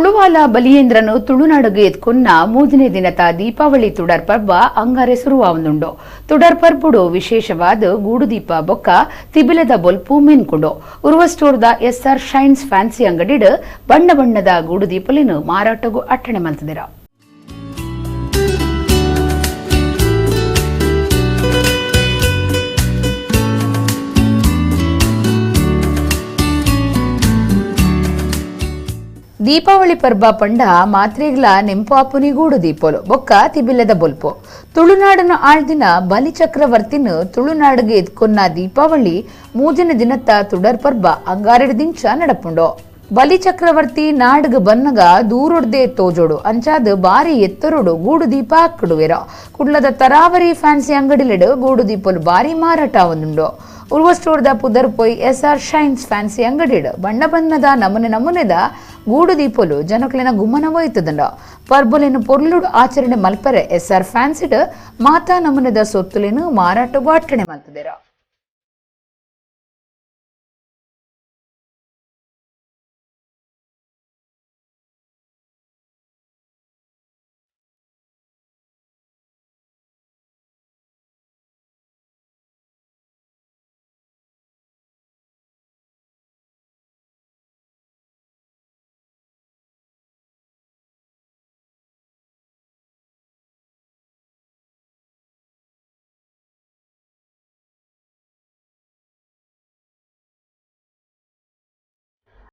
ತುಳುವಾಲ ಬಲಿಯೇಂದ್ರನು ತುಳುನಾಡುಗೆ ಎತ್ಕೊನ್ನ ಮೂಜನೇ ದಿನದ ದೀಪಾವಳಿ ತುಡರ್ ಪರ್ಬ ಅಂಗಾರೆ ಶುರುವಾವನುಂಡು. ತುಡರ್ ಪರ್ಬುಡು ವಿಶೇಷವಾದ ಗೂಡು ದೀಪ ಬೊಕ್ಕ ತಿಬಿಲದ ಬೊಲ್ಪು ಮೆನ್ಕೊಂಡು ಉರುವ ಸ್ಟೋರ್ದ ಎಸ್.ಆರ್. ಶೈನ್ಸ್ ಫ್ಯಾನ್ಸಿ ಅಂಗಡಿಡ್ ಬಣ್ಣ ಬಣ್ಣದ ಗೂಡು ದೀಪಲಿನ ಮಾರಾಟಗೂ ಅಟ್ಟಣೆ ಮಲ್ತದಿರ. ದೀಪಾವಳಿ ಪರ್ಬ ಪಂಡ ಮಾತ್ರೆಗ್ಲ ನೆಂಪಾಪುನಿ ಗೂಡು ದೀಪೋಲು ಬೊಕ್ಕ ತಿಬಿಲ್ಲದ ಬೊಲ್ಪು ತುಳುನಾಡನ ಆಳ್ದಿನ ಬಲಿ ಚಕ್ರವರ್ತಿನ ತುಳುನಾಡಿಗೆ ಎದ್ಕೊನ್ನ ದೀಪಾವಳಿ ಮೂಜನ ದಿನತ್ತ ತುಡರ್ ಪರ್ಬ ಅಂಗಾರೆಡ್ ದಿಂಚ ನಡಪುಂಡು. ಬಲಿ ಚಕ್ರವರ್ತಿ ನಾಡ್ಗ ಬನ್ನಗ ದೂರೊಡ್ದೆ ತೋಜೋಡು ಅಂಚಾದ ಬಾರಿ ಎತ್ತರೋಡು ಗೂಡು ದೀಪ ಹಾಕಿಡುವೆರ. ಕುಡ್ಲದ ತರಾವರಿ ಫ್ಯಾನ್ಸಿ ಅಂಗಡಿಲೆಡು ಗೂಡು ದೀಪಲು ಬಾರಿ ಮಾರಾಟ ಒಂದುಂಡು. ಉರುವ ಸ್ಟೋರ್ದ ಪುದರ್ ಪೊಯ್ ಎಸ್.ಆರ್. ಶೈನ್ಸ್ ಫ್ಯಾನ್ಸಿ ಅಂಗಡಿಡ್ ಬಣ್ಣ ಬಣ್ಣದ ನಮೂನೆದ ಗೂಡು ದೀಪಲು ಜನಕ್ಲೆನ ಗುಮ್ಮನ ಒಯ್ತದಂಡ. ಪರ್ಬೊಲೆನು ಪೊರ್ಲುಡು ಆಚರಣೆ ಮಲ್ಪರೆ ಎಸ್.ಆರ್. ಫ್ಯಾನ್ಸಿಡ್ ಮಾತಾ ನಮೂನೆದ ಸೊತ್ತುಲೆನು ಮಾರಾಟಗೂ ಅಟ್ಟಣೆ ಮಲ್ತದೇರ.